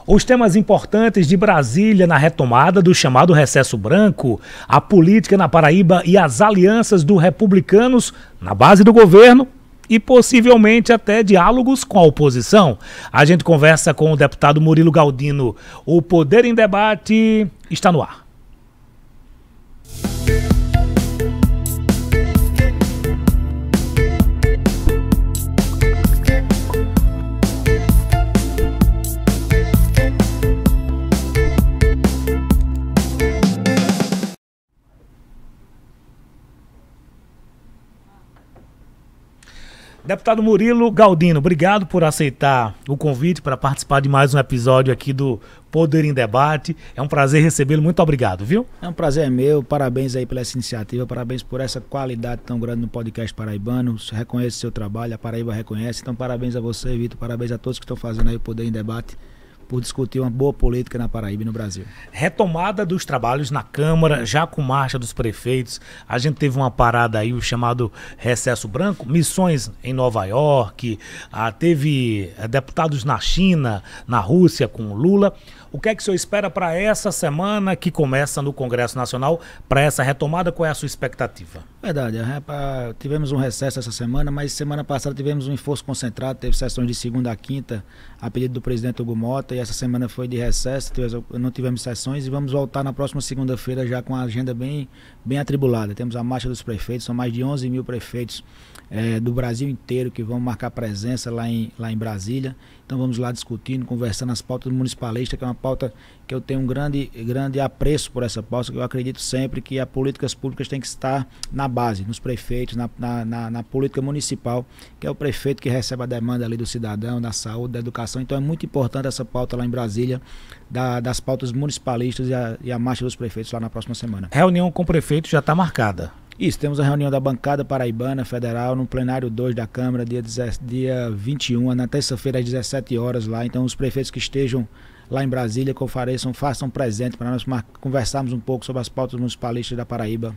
Os temas importantes de Brasília na retomada do chamado recesso branco, a política na Paraíba e as alianças dos republicanos na base do governo e possivelmente até diálogos com a oposição. A gente conversa com o deputado Murilo Galdino. O Poder em Debate está no ar. Deputado Murilo Galdino, obrigado por aceitar o convite para participar de mais um episódio aqui do Poder em Debate. É um prazer recebê-lo, muito obrigado, viu? É um prazer meu, parabéns aí pela essa iniciativa, parabéns por essa qualidade tão grande no podcast paraibano. Reconheço o seu trabalho, a Paraíba reconhece, então parabéns a você, Vitor, parabéns a todos que estão fazendo aí o Poder em Debate, por discutir uma boa política na Paraíba e no Brasil. Retomada dos trabalhos na Câmara, já com marcha dos prefeitos. A gente teve uma parada aí, o chamado recesso branco, missões em Nova York, teve deputados na China, na Rússia com Lula. O que é que o senhor espera para essa semana que começa no Congresso Nacional, para essa retomada? Qual é a sua expectativa? Verdade, tivemos um recesso essa semana, mas semana passada tivemos um esforço concentrado, teve sessões de segunda a quinta a pedido do presidente Hugo Mota, e essa semana foi de recesso, não tivemos sessões e vamos voltar na próxima segunda-feira já com a agenda bem atribulada. Temos a marcha dos prefeitos, são mais de 11 mil prefeitos do Brasil inteiro que vão marcar presença lá em Brasília. Então vamos lá discutindo, conversando as pautas municipalistas, que é uma pauta que eu tenho um grande apreço por essa pauta, que eu acredito sempre que as políticas públicas têm que estar na base, nos prefeitos, na política municipal, que é o prefeito que recebe a demanda ali do cidadão, da saúde, da educação. Então é muito importante essa pauta lá em Brasília, das pautas municipalistas e a marcha dos prefeitos lá na próxima semana. Reunião com o prefeito já está marcada. Isso, temos a reunião da bancada paraibana federal no plenário 2 da Câmara, dia 21, na terça-feira às 17 horas lá. Então os prefeitos que estejam lá em Brasília façam presente para nós conversarmos um pouco sobre as pautas municipalistas da Paraíba.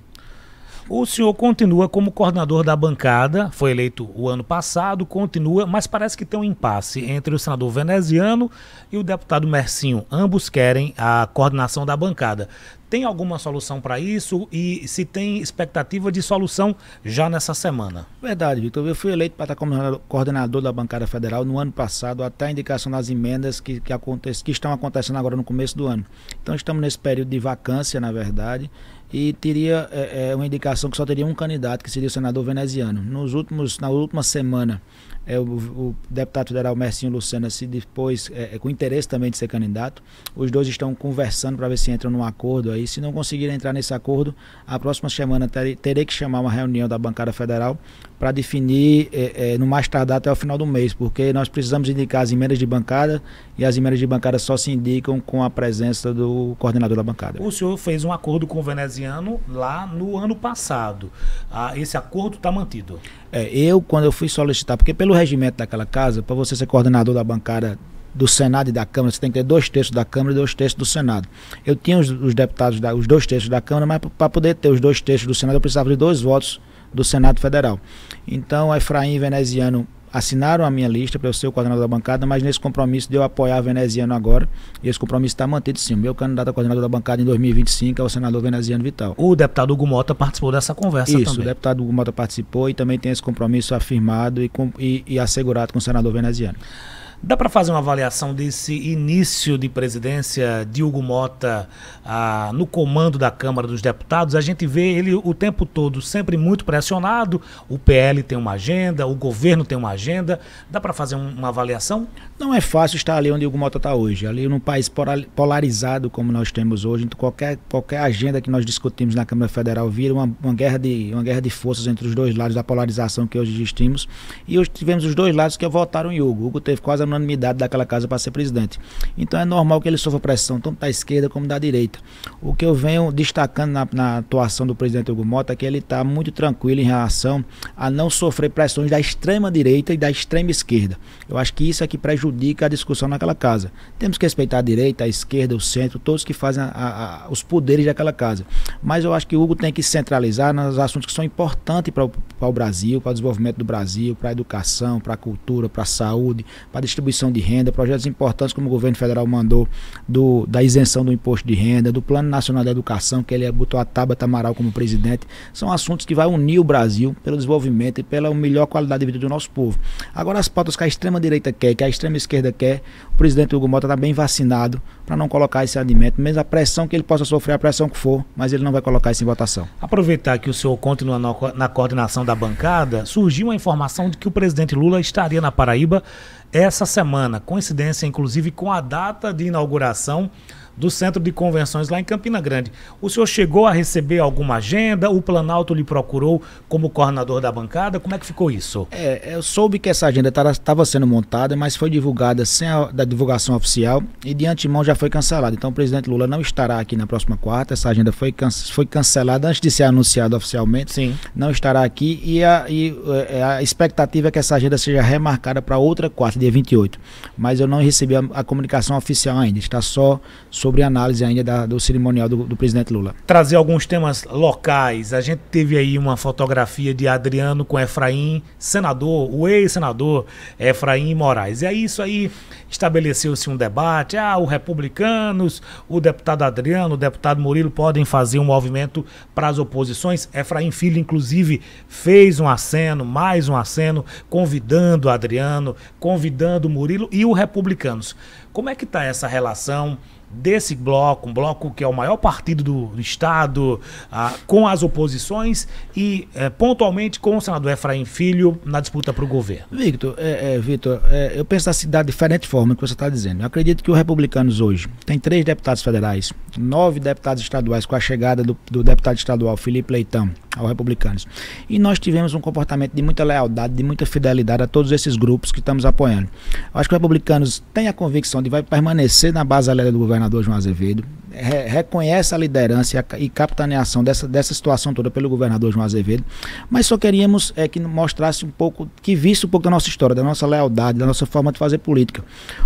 O senhor continua como coordenador da bancada, foi eleito o ano passado, continua, mas parece que tem um impasse entre o senador veneziano e o deputado Mercinho. Ambos querem a coordenação da bancada. Tem alguma solução para isso e se tem expectativa de solução já nessa semana? Verdade, Vitor. Eu fui eleito para estar como coordenador da bancada federal no ano passado, até a indicação das emendas que estão acontecendo agora no começo do ano. Então estamos nesse período de vacância, na verdade, e teria uma indicação que só teria um candidato, que seria o senador veneziano. Na última semana, o deputado federal Mercinho Lucena se dispôs com interesse também de ser candidato. Os dois estão conversando para ver se entram num acordo aí. Se não conseguirem entrar nesse acordo, a próxima semana terei que chamar uma reunião da bancada federal para definir no mais tardar até o final do mês, porque nós precisamos indicar as emendas de bancada e as emendas de bancada só se indicam com a presença do coordenador da bancada. O senhor fez um acordo com o veneziano lá no ano passado. Esse acordo está mantido? Quando eu fui solicitar, porque pelo regimento daquela casa, para você ser coordenador da bancada do Senado e da Câmara, você tem que ter 2/3 da Câmara e 2/3 do Senado. Eu tinha os deputados, os 2/3 da Câmara, mas para poder ter os 2/3 do Senado, eu precisava de 2 votos do Senado Federal. Então, Efraim e Veneziano assinaram a minha lista para eu ser o coordenador da bancada, mas nesse compromisso de eu apoiar Veneziano agora, e esse compromisso está mantido sim. O meu candidato a coordenador da bancada em 2025 é o senador Veneziano Vital. O deputado Hugo Mota participou dessa conversa também. Isso, o deputado Hugo Mota participou e também tem esse compromisso afirmado e assegurado com o senador Veneziano. Dá para fazer uma avaliação desse início de presidência de Hugo Mota no comando da Câmara dos Deputados? A gente vê ele o tempo todo sempre muito pressionado, o PL tem uma agenda, o governo tem uma agenda. Dá para fazer uma avaliação? Não é fácil estar ali onde Hugo Mota está hoje, ali num país polarizado como nós temos hoje. Então qualquer agenda que nós discutimos na Câmara Federal vira uma guerra de forças entre os dois lados da polarização que hoje existimos. E hoje tivemos os dois lados que votaram em Hugo. Hugo teve quase a unanimidade daquela casa para ser presidente. Então é normal que ele sofra pressão, tanto da esquerda como da direita. O que eu venho destacando na atuação do presidente Hugo Mota é que ele está muito tranquilo em relação a não sofrer pressões da extrema direita e da extrema esquerda. Eu acho que isso é que prejudica a discussão naquela casa. Temos que respeitar a direita, a esquerda, o centro, todos que fazem os poderes daquela casa. Mas eu acho que o Hugo tem que se centralizar nos assuntos que são importantes para o Brasil, para o desenvolvimento do Brasil, para a educação, para a cultura, para a saúde, para a distribuição distribuição de renda, projetos importantes como o governo federal mandou da isenção do imposto de renda, do Plano Nacional de Educação, que ele botou a Tabata Amaral como presidente. São assuntos que vai unir o Brasil pelo desenvolvimento e pela melhor qualidade de vida do nosso povo. Agora, as pautas que a extrema-direita quer, que a extrema-esquerda quer, o presidente Hugo Mota está bem vacinado para não colocar esse alimento, mesmo a pressão que ele possa sofrer, a pressão que for, mas ele não vai colocar isso em votação. Aproveitar que o senhor continua na coordenação da bancada, surgiu uma informação de que o presidente Lula estaria na Paraíba essa semana, coincidência inclusive com a data de inauguração do Centro de Convenções lá em Campina Grande. O senhor chegou a receber alguma agenda? O Planalto lhe procurou como coordenador da bancada? Como é que ficou isso? Eu soube que essa agenda estava sendo montada, mas foi divulgada sem da divulgação oficial e de antemão já foi cancelada. Então o presidente Lula não estará aqui na próxima quarta. Essa agenda foi cancelada antes de ser anunciada oficialmente. Sim. Não estará aqui e a expectativa é que essa agenda seja remarcada para outra quarta, dia 28. Mas eu não recebi a comunicação oficial ainda. Está só sobre a análise ainda do cerimonial do presidente Lula. Trazer alguns temas locais. A gente teve aí uma fotografia de Adriano com Efraim, senador, o ex-senador Efraim Moraes. E aí isso aí estabeleceu-se um debate. O Republicanos, o deputado Adriano, o deputado Murilo podem fazer um movimento para as oposições. Efraim Filho, inclusive, fez um aceno, mais um aceno, convidando o Adriano, convidando o Murilo e o Republicanos. Como é que está essa relação desse bloco, um bloco que é o maior partido do Estado, com as oposições e pontualmente com o senador Efraim Filho na disputa para o governo? Vitor, eu penso da cidade de diferente forma que você está dizendo. Eu acredito que os Republicanos hoje tem 3 deputados federais, 9 deputados estaduais com a chegada do deputado estadual Felipe Leitão aos Republicanos. E nós tivemos um comportamento de muita lealdade, de muita fidelidade a todos esses grupos que estamos apoiando. Eu acho que os Republicanos têm a convicção de vai permanecer na base aliada do governador João Azevedo, reconhece a liderança e capitaneação dessa situação toda pelo governador João Azevedo, mas só queríamos que mostrasse um pouco, que visse um pouco da nossa história, da nossa lealdade, da nossa forma de fazer política.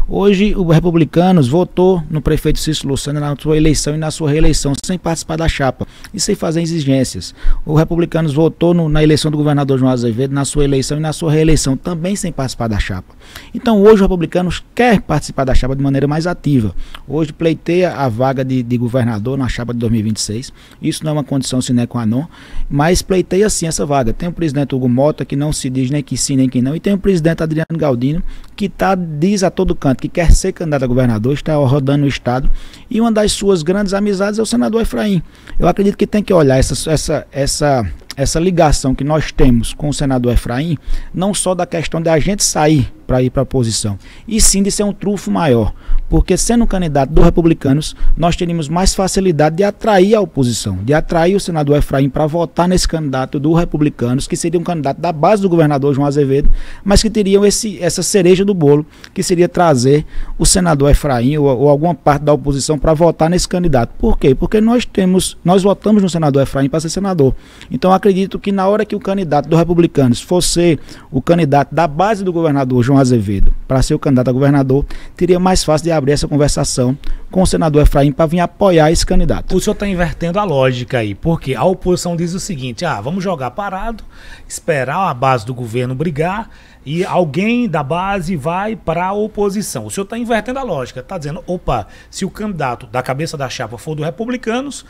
Hoje, o Republicanos votou no prefeito Cícero Lucena na sua eleição e na sua reeleição, sem participar da chapa e sem fazer exigências. O Republicanos votou na eleição do governador João Azevedo, na sua eleição e na sua reeleição, também sem participar da chapa. Então, hoje, o Republicanos quer participar da chapa de maneira mais ativa. Hoje, pleiteia a vaga de governador na chapa de 2026. Isso não é uma condição sine qua non, mas pleiteia sim essa vaga. Tem o presidente Hugo Mota, que não se diz nem que sim nem que não, e tem o presidente Adriano Galdino, que diz a todo canto que quer ser candidato a governador, está rodando o estado, e uma das suas grandes amizades é o senador Efraim. Eu acredito que tem que olhar essa ligação que nós temos com o senador Efraim, não só da questão de a gente sair para ir para a oposição, e sim de ser um trunfo maior, porque sendo um candidato dos Republicanos, nós teríamos mais facilidade de atrair a oposição, de atrair o senador Efraim para votar nesse candidato dos Republicanos, que seria um candidato da base do governador João Azevedo, mas que teriam essa cereja do bolo, que seria trazer o senador Efraim ou alguma parte da oposição para votar nesse candidato. Por quê? Porque nós votamos no senador Efraim para ser senador. Então acredito que na hora que o candidato dos Republicanos fosse o candidato da base do governador João Azevedo para ser o candidato a governador, teria mais fácil de abrir essa conversação com o senador Efraim para vir apoiar esse candidato. O senhor está invertendo a lógica aí, porque a oposição diz o seguinte: vamos jogar parado, esperar a base do governo brigar e alguém da base vai para a oposição. O senhor está invertendo a lógica, está dizendo, se o candidato da cabeça da chapa for do Republicanos,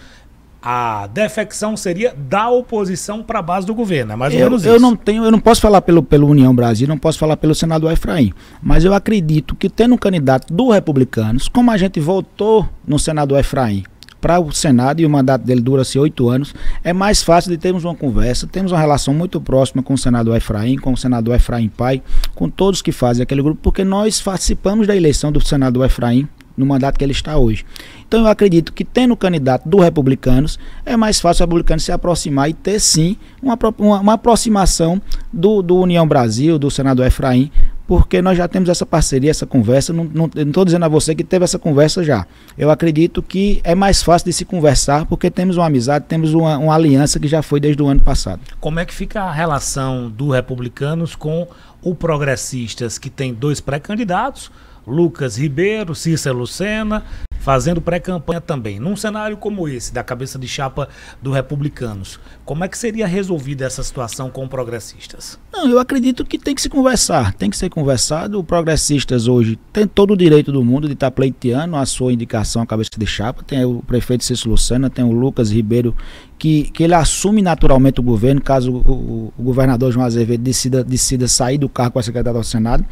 a defecção seria da oposição para a base do governo, é mais ou menos isso. Eu não posso falar pelo União Brasil, não posso falar pelo senador Efraim, mas eu acredito que tendo um candidato do Republicanos, como a gente votou no senador Efraim para o Senado e o mandato dele dura-se 8 anos, é mais fácil de termos uma conversa, temos uma relação muito próxima com o senador Efraim, com o senador Efraim pai, com todos que fazem aquele grupo, porque nós participamos da eleição do senador Efraim no mandato que ele está hoje. Então eu acredito que tendo o candidato do Republicanos, é mais fácil o Republicano se aproximar e ter sim uma aproximação do União Brasil, do senador Efraim, porque nós já temos essa parceria, essa conversa. Não estou dizendo a você que teve essa conversa já. Eu acredito que é mais fácil de se conversar, porque temos uma amizade, temos uma aliança que já foi desde o ano passado. Como é que fica a relação do Republicanos com o Progressistas, que tem 2 pré-candidatos, Lucas Ribeiro, Cícero Lucena, fazendo pré-campanha também. Num cenário como esse, da cabeça de chapa do Republicanos, como é que seria resolvida essa situação com progressistas? Não, eu acredito que tem que se conversar, tem que ser conversado. O Progressistas hoje tem todo o direito do mundo de estar pleiteando a sua indicação à cabeça de chapa. Tem o prefeito Cícero Lucena, tem o Lucas Ribeiro, que ele assume naturalmente o governo, caso o governador João Azevedo decida sair do cargo com a secretária do Senado.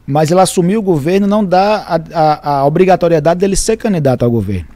Mas ele assumiu o governo, não dá a obrigatoriedade dele ser candidato ao governo.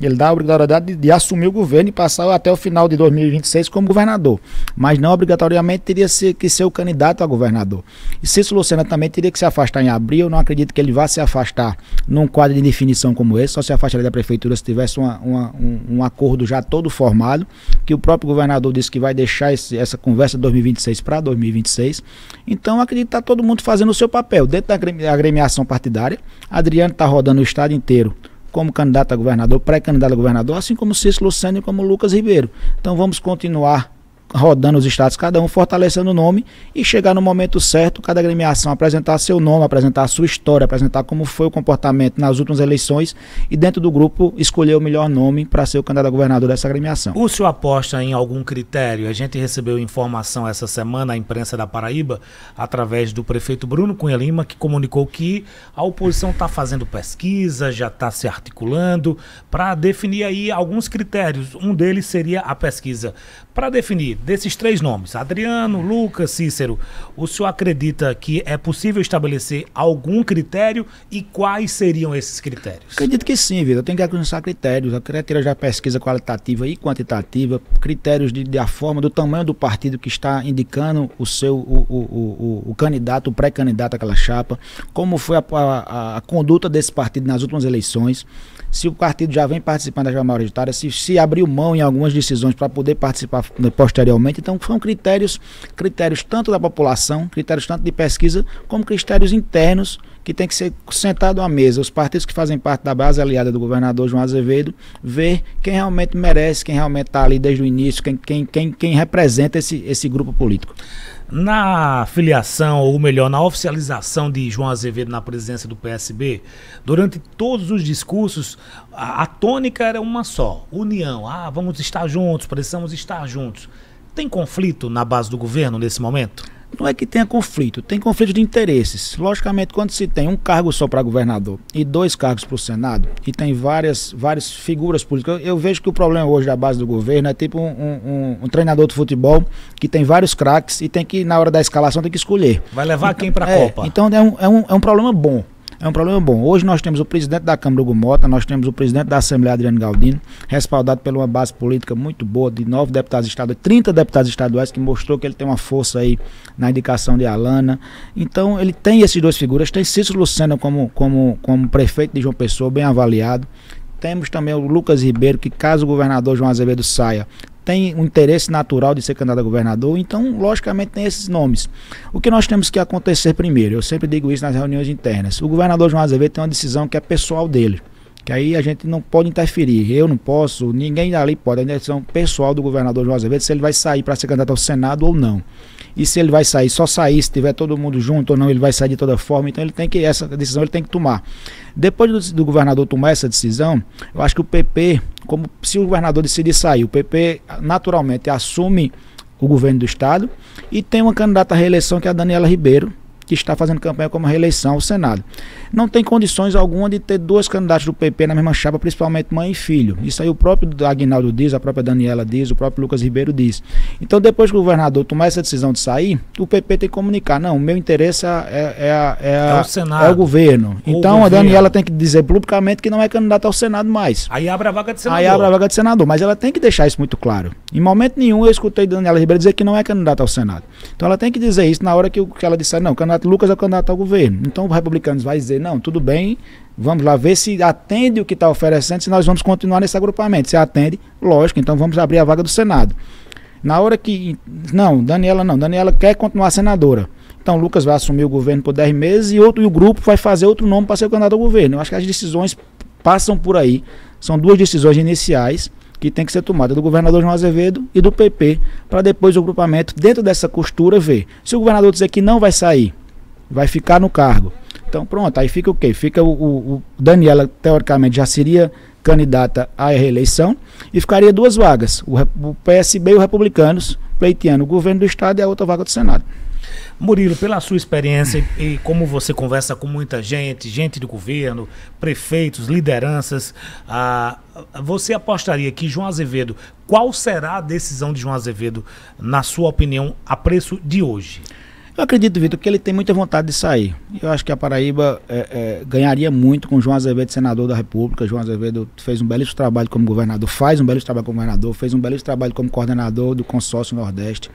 Ele dá a obrigatoriedade de assumir o governo e passar até o final de 2026 como governador. Mas não obrigatoriamente teria que ser o candidato a governador. E Cícero Lucena também teria que se afastar em abril. Eu não acredito que ele vá se afastar num quadro de definição como esse. Só se afastaria da prefeitura se tivesse um acordo já todo formado. Que o próprio governador disse que vai deixar essa conversa de 2026 para 2026. Então acredito que está todo mundo fazendo o seu papel. Dentro da agremiação partidária, Adriano está rodando o estado inteiro como candidato a governador, pré-candidato a governador, assim como Cícero Lucena e como Lucas Ribeiro. Então vamos continuar rodando os estados, cada um fortalecendo o nome e chegar no momento certo, cada agremiação apresentar seu nome, apresentar a sua história, apresentar como foi o comportamento nas últimas eleições e dentro do grupo escolher o melhor nome para ser o candidato a governador dessa agremiação. O senhor aposta em algum critério? A gente recebeu informação essa semana, a imprensa da Paraíba, através do prefeito Bruno Cunha Lima, que comunicou que a oposição está fazendo pesquisa, já está se articulando para definir aí alguns critérios. Um deles seria a pesquisa para definir desses três nomes, Adriano, Lucas, Cícero. O senhor acredita que é possível estabelecer algum critério e quais seriam esses critérios? Acredito que sim, Vitor. Tem que alcançar critérios. A critério da pesquisa qualitativa e quantitativa, critérios da forma, do tamanho do partido que está indicando o candidato, o pré-candidato àquela chapa, como foi a conduta desse partido nas últimas eleições, se o partido já vem participando da chapa majoritária, se abriu mão em algumas decisões para poder participar posteriormente. Então são critérios tanto da população, critérios tanto de pesquisa, como critérios internos que tem que ser sentado à mesa. Os partidos que fazem parte da base aliada do governador João Azevedo, ver quem realmente merece, quem realmente está ali desde o início, quem representa esse grupo político. Na filiação, ou melhor, na oficialização de João Azevedo na presidência do PSB, durante todos os discursos, a tônica era uma só: união. Vamos estar juntos, precisamos estar juntos. Tem conflito na base do governo nesse momento? Não é que tenha conflito, tem conflito de interesses. Logicamente, quando se tem um cargo só para governador e 2 cargos para o Senado, e tem várias figuras políticas, eu vejo que o problema hoje da base do governo é tipo um treinador de futebol que tem vários craques e tem que, na hora da escalação, tem que escolher. Vai levar quem para a Copa? Então é um problema bom. É um problema bom. Hoje nós temos o presidente da Câmara, Hugo Mota, nós temos o presidente da Assembleia, Adriano Galdino, respaldado por uma base política muito boa, de 9 deputados estaduais, 30 deputados estaduais, que mostrou que ele tem uma força aí na indicação de Alana. Então ele tem essas 2 figuras, tem Cícero Lucena como prefeito de João Pessoa, bem avaliado. Temos também o Lucas Ribeiro, que caso o governador João Azevedo saia, tem um interesse natural de ser candidato a governador. Então, logicamente, tem esses nomes. O que nós temos que acontecer primeiro, eu sempre digo isso nas reuniões internas, o governador João Azevedo tem uma decisão que é pessoal dele, que aí a gente não pode interferir, eu não posso, ninguém ali pode, é a decisão pessoal do governador João Azevedo se ele vai sair para ser candidato ao Senado ou não. E se ele vai sair, só sair, se tiver todo mundo junto ou não, ele vai sair de toda forma. Então essa decisão ele tem que tomar. Depois do governador tomar essa decisão, eu acho que o PP, se o governador decidir sair, o PP naturalmente assume o governo do estado e tem uma candidata à reeleição, que é a Daniela Ribeiro, que está fazendo campanha como reeleição ao Senado. Não tem condições alguma de ter 2 candidatos do PP na mesma chapa, principalmente mãe e filho. Isso aí o próprio Aguinaldo diz, a própria Daniela diz, o próprio Lucas Ribeiro diz. Então, depois que o governador tomar essa decisão de sair, o PP tem que comunicar: não, o meu interesse é o Senado, é o governo. Então a Daniela tem que dizer publicamente que não é candidata ao Senado mais. Aí abre a vaga de senador. Aí abre a vaga de senador, mas ela tem que deixar isso muito claro. Em momento nenhum eu escutei Daniela Ribeiro dizer que não é candidata ao Senado. Então ela tem que dizer isso na hora que ela disser: não, o candidato Lucas é o candidato ao governo. Então o Republicanos vai dizer: não, tudo bem, vamos lá ver se atende o que está oferecendo, se nós vamos continuar nesse agrupamento. Se atende, lógico, então vamos abrir a vaga do Senado. Na hora que... Daniela quer continuar senadora. Então Lucas vai assumir o governo por 10 meses e o grupo vai fazer outro nome para ser o candidato ao governo. Eu acho que as decisões passam por aí. São 2 decisões iniciais que tem que ser tomada, do governador João Azevedo e do PP, para depois o agrupamento, dentro dessa costura, ver. Se o governador dizer que não vai sair, vai ficar no cargo, Então pronto, aí fica o quê? Fica o Daniela, teoricamente, já seria candidata à reeleição e ficaria 2 vagas, o PSB e o Republicanos pleiteando o governo do estado e a outra vaga do Senado. Murilo, pela sua experiência e como você conversa com muita gente do governo, prefeitos, lideranças, você apostaria que João Azevedo, qual será a decisão de João Azevedo, na sua opinião, a preço de hoje? Eu acredito, Vitor, que ele tem muita vontade de sair. Eu acho que a Paraíba ganharia muito com João Azevedo, senador da República. João Azevedo fez um belíssimo trabalho como governador, faz um belíssimo trabalho como governador, fez um belíssimo trabalho como coordenador do consórcio Nordeste.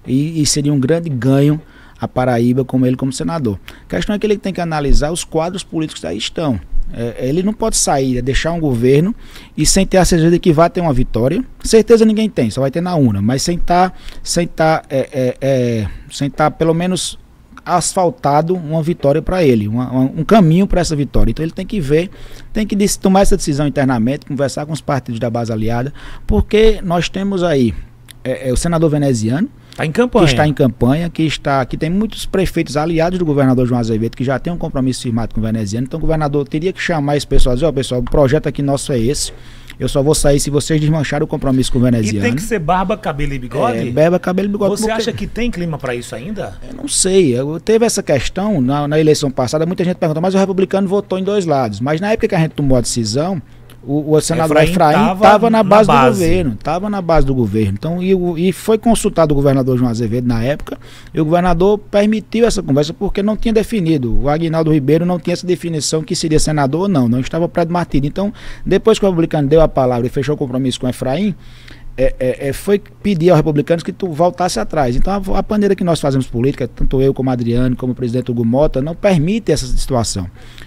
E seria um grande ganho a Paraíba com ele como senador. A questão é que ele tem que analisar os quadros políticos que aí estão. Ele não pode sair, deixar um governo e sem ter a certeza de que vai ter uma vitória. Certeza ninguém tem, só vai ter na urna, mas sem estar pelo menos asfaltado uma vitória para ele, um caminho para essa vitória. Então ele tem que ver, tem que tomar essa decisão internamente, conversar com os partidos da base aliada, porque nós temos aí o senador veneziano, que está em campanha, que tem muitos prefeitos aliados do governador João Azevedo, que já tem um compromisso firmado com o veneziano. Então o governador teria que chamar esse pessoal e dizer, pessoal, o projeto aqui nosso é esse, eu só vou sair se vocês desmancharem o compromisso com o veneziano. E tem que ser barba, cabelo e bigode? Barba, cabelo e bigode. Você acha que tem clima para isso ainda? Eu não sei, teve essa questão na eleição passada, muita gente perguntou, mas o republicano votou em 2 lados, mas na época que a gente tomou a decisão, o senador Efraim estava na base do governo, estava na base do governo. Então, e foi consultado o governador João Azevedo na época, e o governador permitiu essa conversa porque não tinha definido. O Aguinaldo Ribeiro não tinha essa definição que seria senador ou não estava pré-martido. Então, depois que o republicano deu a palavra e fechou o compromisso com o Efraim, foi pedir aos republicanos que tu voltasse atrás. Então a maneira que nós fazemos política, tanto eu como Adriano, como o presidente Hugo Mota, não permite essa situação.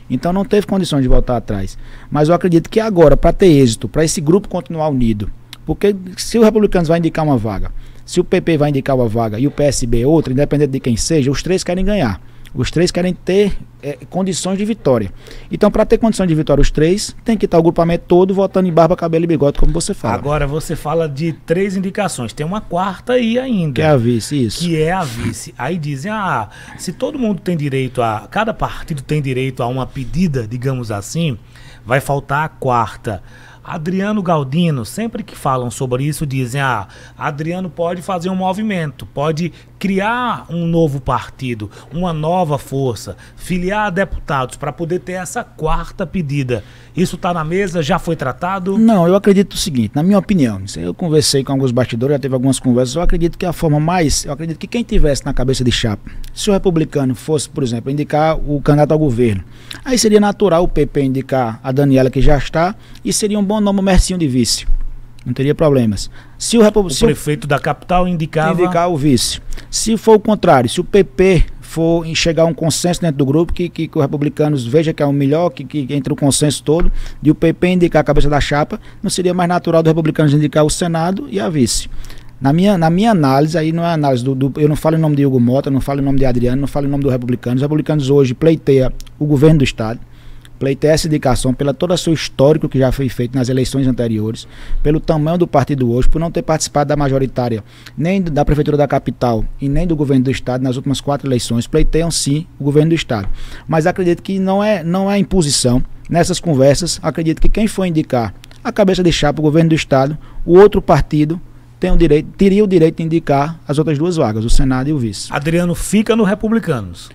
Então não teve condições de voltar atrás. Mas eu acredito que agora, para ter êxito, para esse grupo continuar unido, porque se o Republicanos vai indicar uma vaga, se o PP vai indicar uma vaga e o PSB outra, independente de quem seja, os 3 querem ganhar. Os 3 querem ter condições de vitória. Então, para ter condições de vitória, os 3 tem que estar o grupamento todo votando em barba, cabelo e bigode, como você fala. Agora, você fala de 3 indicações. Tem uma 4ª aí ainda. Que é a vice, isso. Que é a vice. Aí dizem, se todo mundo tem direito cada partido tem direito a uma pedida, digamos assim, vai faltar a 4ª. Adriano Galdino, sempre que falam sobre isso, dizem, Adriano pode fazer um movimento, pode criar um novo partido, uma nova força, filiar deputados para poder ter essa 4ª pedida. Isso está na mesa? Já foi tratado? Não, eu acredito o seguinte, na minha opinião, eu conversei com alguns bastidores, já teve algumas conversas, eu acredito que eu acredito que quem tivesse na cabeça de chapa, se o republicano fosse, por exemplo, indicar o candidato ao governo, aí seria natural o PP indicar a Daniela, que já está, e seria um bom nome, o Mercinho de vice. Não teria problemas. Se o prefeito da capital indicar o vice. Se for o contrário, se o PP for chegar a um consenso dentro do grupo, que os republicanos vejam que é o melhor, que entre o consenso todo, de o PP indicar a cabeça da chapa, não seria mais natural dos republicanos indicar o Senado e a vice. Na minha análise, aí não é análise eu não falo em nome de Hugo Mota, não falo em nome de Adriano, não falo em nome dos republicanos. Os republicanos hoje pleiteiam o governo do estado, pleiteia essa indicação pela todo o seu histórico que já foi feito nas eleições anteriores, pelo tamanho do partido hoje, por não ter participado da majoritária nem da prefeitura da capital e nem do governo do estado nas últimas 4 eleições, pleiteiam sim o governo do estado. Mas acredito que não é imposição. Nessas conversas, acredito que quem for indicar a cabeça de chapa, o governo do estado, o outro partido teria o direito de indicar as outras 2 vagas, o Senado e o vice. Adriano fica no Republicanos.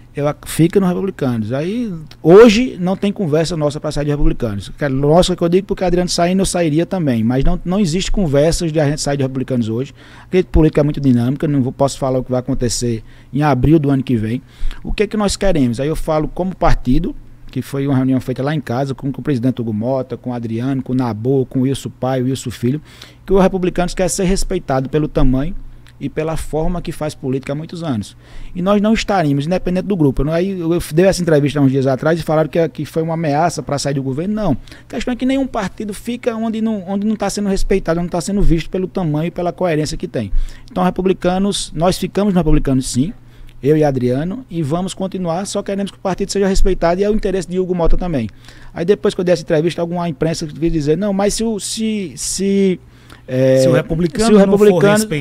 Fica no Republicanos. Aí, hoje, não tem conversa nossa para sair de Republicanos. Nossa, que eu digo, porque Adriano saindo, eu sairia também. Mas não existe conversas de a gente sair de Republicanos hoje. A política é muito dinâmica, posso falar o que vai acontecer em abril do ano que vem. O que nós queremos? Aí eu falo como partido, que foi uma reunião feita lá em casa com o presidente Hugo Mota, com o Adriano, com o Nabô, com o Wilson pai, o Wilson filho, que os republicanos querem ser respeitados pelo tamanho e pela forma que faz política há muitos anos. E nós não estaríamos, independente do grupo. Aí eu dei essa entrevista há uns dias atrás e falaram que foi uma ameaça para sair do governo. Não. A questão é que nenhum partido fica onde não está sendo respeitado, onde não está sendo visto pelo tamanho e pela coerência que tem. Então, republicanos, nós ficamos no republicanos sim, eu e Adriano, e vamos continuar, só queremos que o partido seja respeitado e é o interesse de Hugo Mota também. Aí depois que eu dei essa entrevista, alguma imprensa veio dizer, não, mas se o republicano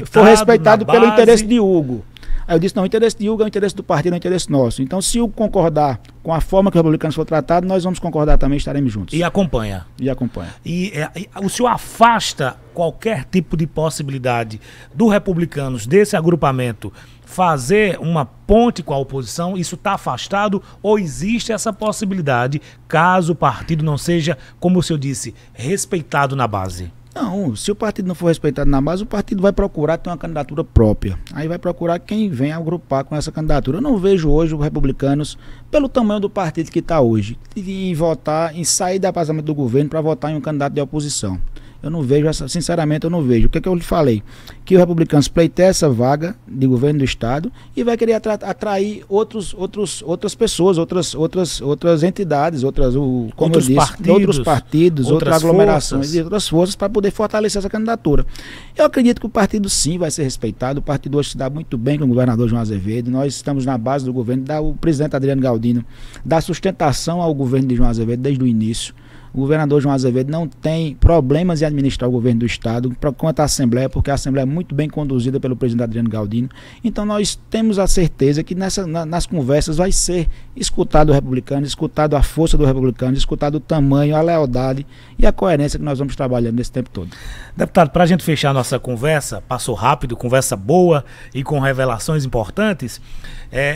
for respeitado pelo interesse de Hugo. Aí eu disse, não, o interesse de Hugo é o interesse do partido, é o interesse nosso. Então, se Hugo concordar com a forma que os republicanos for tratado, nós vamos concordar também, estaremos juntos. E acompanha. E acompanha. E o senhor afasta qualquer tipo de possibilidade do Republicanos, desse agrupamento, fazer uma ponte com a oposição? Isso está afastado ou existe essa possibilidade, caso o partido não seja, como o senhor disse, respeitado na base? Não, se o partido não for respeitado na base, o partido vai procurar ter uma candidatura própria. Aí vai procurar quem vem agrupar com essa candidatura. Eu não vejo hoje os republicanos, pelo tamanho do partido que está hoje, em votar, em sair da apartamento do governo para votar em um candidato de oposição. Eu não vejo, sinceramente eu não vejo. O que eu lhe falei? Que os republicanos pleiteiam essa vaga de governo do estado e vai querer atrair outras pessoas, outras entidades, outros partidos, outras aglomerações e outras forças para poder fortalecer essa candidatura. Eu acredito que o partido sim vai ser respeitado. O partido hoje se dá muito bem com o governador João Azevedo. Nós estamos na base do governo, o presidente Adriano Galdino dá sustentação ao governo de João Azevedo desde o início. O governador João Azevedo não tem problemas em administrar o governo do estado quanto à Assembleia, porque a Assembleia é muito bem conduzida pelo presidente Adriano Galdino. Então nós temos a certeza que nas conversas vai ser escutado o republicano, escutado a força do republicano, escutado o tamanho, a lealdade e a coerência que nós vamos trabalhando nesse tempo todo. Deputado, para a gente fechar a nossa conversa, passou rápido, conversa boa e com revelações importantes.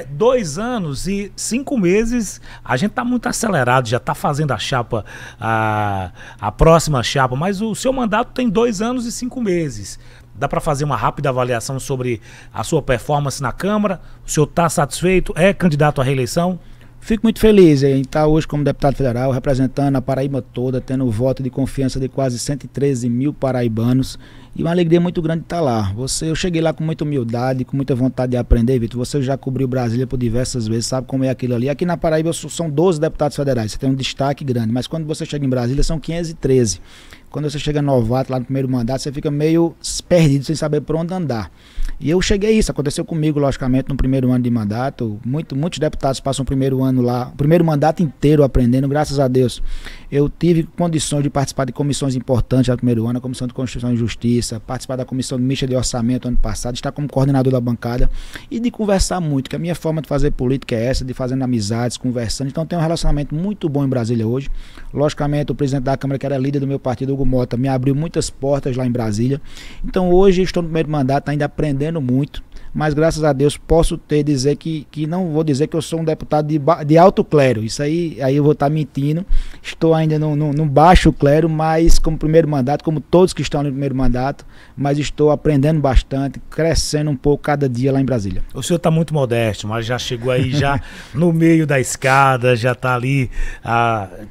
2 anos e 5 meses, a gente está muito acelerado, já está fazendo a chapa, a próxima chapa, mas o seu mandato tem 2 anos e 5 meses. Dá para fazer uma rápida avaliação sobre a sua performance na Câmara? O senhor está satisfeito? É candidato à reeleição? Fico muito feliz em estar hoje como deputado federal, representando a Paraíba toda, tendo o voto de confiança de quase 113 mil paraibanos. E uma alegria muito grande estar lá. Eu cheguei lá com muita humildade, com muita vontade de aprender, Vitor. Você já cobriu Brasília por diversas vezes, sabe como é aquilo ali. Aqui na Paraíba são 12 deputados federais, você tem um destaque grande, mas quando você chega em Brasília são 513. Quando você chega novato lá no primeiro mandato, você fica meio perdido, sem saber por onde andar. E eu cheguei isso, aconteceu comigo, logicamente, no primeiro ano de mandato. Muitos deputados passam o primeiro ano lá, o primeiro mandato inteiro aprendendo, graças a Deus. Eu tive condições de participar de comissões importantes no primeiro ano, a Comissão de Constituição e Justiça, participar da Comissão Mista de Orçamento ano passado, estar como coordenador da bancada e de conversar muito, que a minha forma de fazer política é essa, de fazendo amizades, conversando. Então tem um relacionamento muito bom em Brasília hoje. Logicamente, o presidente da Câmara, que era líder do meu partido, Hugo Mota, me abriu muitas portas lá em Brasília. Então hoje estou no primeiro mandato, ainda aprendendo muito, mas graças a Deus posso dizer que não vou dizer que eu sou um deputado de alto clero. Isso aí eu vou estar mentindo. Estou ainda no baixo clero, mas como primeiro mandato, como todos que estão no primeiro mandato, mas estou aprendendo bastante, crescendo um pouco cada dia lá em Brasília. O senhor está muito modesto, mas já chegou aí já no meio da escada, já está ali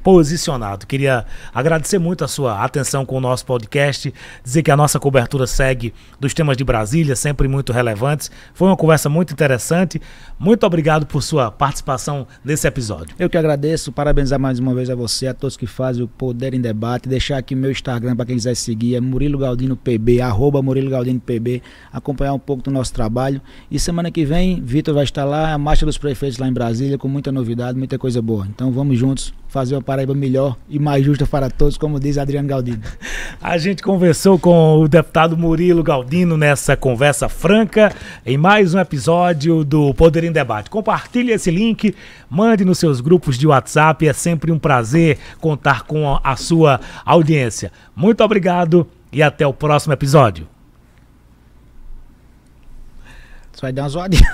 posicionado. Queria agradecer muito a sua atenção com o nosso podcast, dizer que a nossa cobertura segue dos temas de Brasília, sempre muito relevantes. Foi uma conversa muito interessante. Muito obrigado por sua participação nesse episódio. Eu que agradeço, parabenizar mais uma vez a você, a todos que fazem o Poder em Debate. Deixar aqui meu Instagram para quem quiser seguir, é Murilo Galdino PB, @MuriloGaldinoPB, acompanhar um pouco do nosso trabalho. E semana que vem, Vitor vai estar lá, a Marcha dos Prefeitos lá em Brasília, com muita novidade, muita coisa boa. Então vamos juntos fazer uma Paraíba melhor e mais justa para todos, como diz Adriano Galdino. A gente conversou com o deputado Murilo Galdino nessa conversa franca, em mais um episódio do Poder em Debate. Compartilhe esse link, mande nos seus grupos de WhatsApp, é sempre um prazer contar com a sua audiência. Muito obrigado e até o próximo episódio. Você vai dar uma zoadinha.